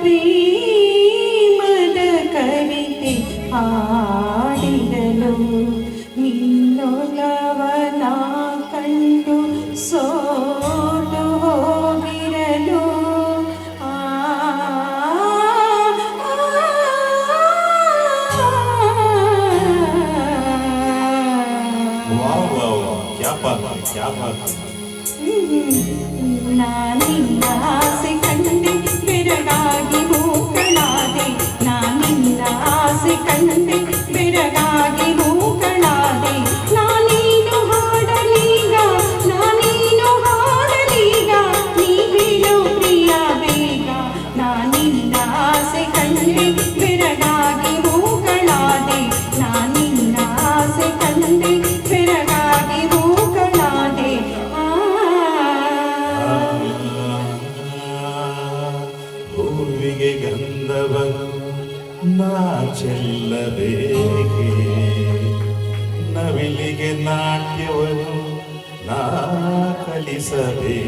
ಪ್ರೇಮದ ಕವಿತೆ ಹಾಡಿದಲು ನಿನ್ನೊಲವನ ಕಂಡು ಸೋತು ಹೋಗಿರಲು ನಾನಿನ್ನ ಆಸೆ ಕಂಡೆ ಬೆರಗಾಗಿ ಮೂಕಳಾದೆ ನಾನಿನ್ನ ಆಸೆ ಕಂಡೆ ಬೆರಗಾಗಿ ಮೂಕಳಾದೆ ನಾನೇನು ಹಾಡಲೀಗ ನಾನೇನು ಹಾಡಲೀಗ ನೀ ಹೇಳೋ ಪ್ರಿಯ ಬೇಗ ನಾನಿನ್ನ ಆಸೆ ಕಂಡೆ ಬೆರಗಾಗಿ ಮೂಕಳಾದೆ ನಾನಿನ್ನ ಆಸೆ ಕಂಡೆ ಬೆರಗಾಗಿ ಮೂಕಳಾದೆ ಹೂವಿಗೆ ಗಂಧವನ್ನು ನಾ ಚೆಲ್ಲಬೇಕೆ ನವಿಲಿಗೆ ನಾಟ್ಯವನ್ನು ನಾ ಕಲಿಸಬೇಕೆ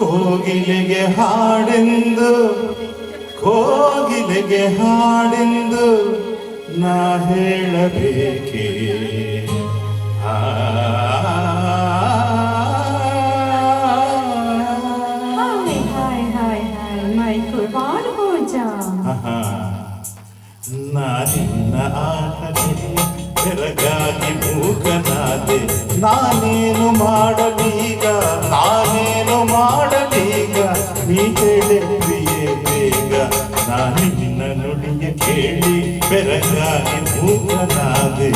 ಕೋಗಿಲೆಗೆ ಹಾಡೆಂದು ಕೋಗಿಲೆಗೆ ಹಾಡೆಂದು ನಾ ಹೇಳಬೇಕೆ ನಾನಿನ್ನ ಆಟದೆ ಬೆರಗಾಗಿ ಮೂಕನಾದೆ ನಾನೇನು ಮಾಡಲೀಗ ನಾನೇನು ಮಾಡಲೀಗ ನೀ ಹೇಳೆ ಪ್ರಿಯೆ ಬೇಗ ನಾನಿನ್ನ ನುಡಿಯ ಕೇಳಿ ಬೆರಗಾಗಿ ಮೂಕನಾದೆ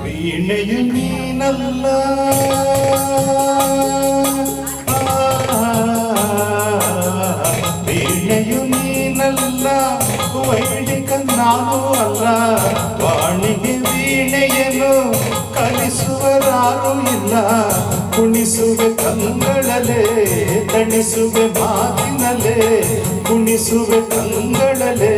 ವೀಣೆಯು ನೀನಲ್ಲ ವೀಣೆಯು ನೀನಲ್ಲ ವೈದಿಕ ನಾನು ಅಲ್ಲ ವಾಣಿಗೆ ವೀಣೆಯನ್ನು ಕಲಿಸುವರಾರು ಇಲ್ಲ ಕುಣಿಸುವೆ ಕಂಗಳಲೆ ತಣಿಸುವೆ ಮಾತಿನಲೆ ಕುಣಿಸುವೆ ಕಂಗಳಲೆ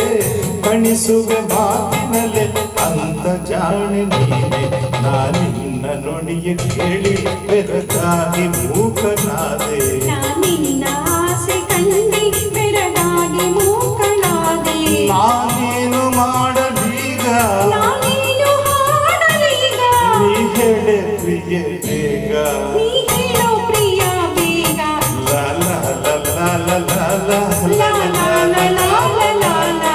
ಕಣಿಸುವೆ ಮಾತಿನಲೆ ಅಂತ ಜಾಣೆ ನೀನೆ ನಾನಿನ್ನ ನುಡಿಯ ಕೇಳಿ ಬೆರಗಾಗಿ ಮೂಕನಾದೆ ನಾನಿನ್ನ ಆಸೆ ಕಂಡೆ ಬೆರಗಾಗಿ ಮೂಕನಾದೆ ನಾನೇನು ಮಾಡಲೀಗ ನಾನೇನು ಹಾಡಲೀಗ ನೀ ಹೇಳೆ ಪ್ರಿಯೆ ಬೇಗ ನೀ ಹೇಳೋ ಪ್ರಿಯ ಬೇಗ ಲಾ ಲಾ ಲಾ ಲಾ ಲಾ ಲಾ ಲಾ ಲಾ ಲಾ ಲಾ ಲಾ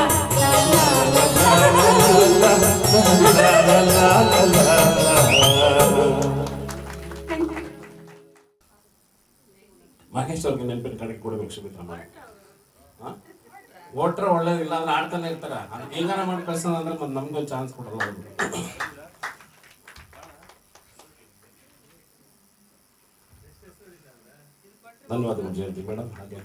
ಮಹೇಶ್ ಅವ್ರಿಗೆ ನೆನಪಿನ ಕಡೆಗೆ ಕೊಡಬೇಕು ಸುಮಿತ್ರಮ್ಮ. ಓಟ್ರೆ ಒಳ್ಳೇದಿಲ್ಲ ಅಂದ್ರೆ ಆಡ್ತಾನೆ ಇರ್ತಾರ. ಹೆಂಗಾರ ಮಾಡಿ ಕಳ್ಸೋಣ ಅಂದ್ರೆ ಮತ್ತೆ ನಮ್ಗೊಂದು ಚಾನ್ಸ್ ಕೊಡಲ್ಲ ಅವ್ರು. ಧನ್ಯವಾದಗಳು ಜಯಂತಿ ಮೇಡಮ್ ಹಾಗೆ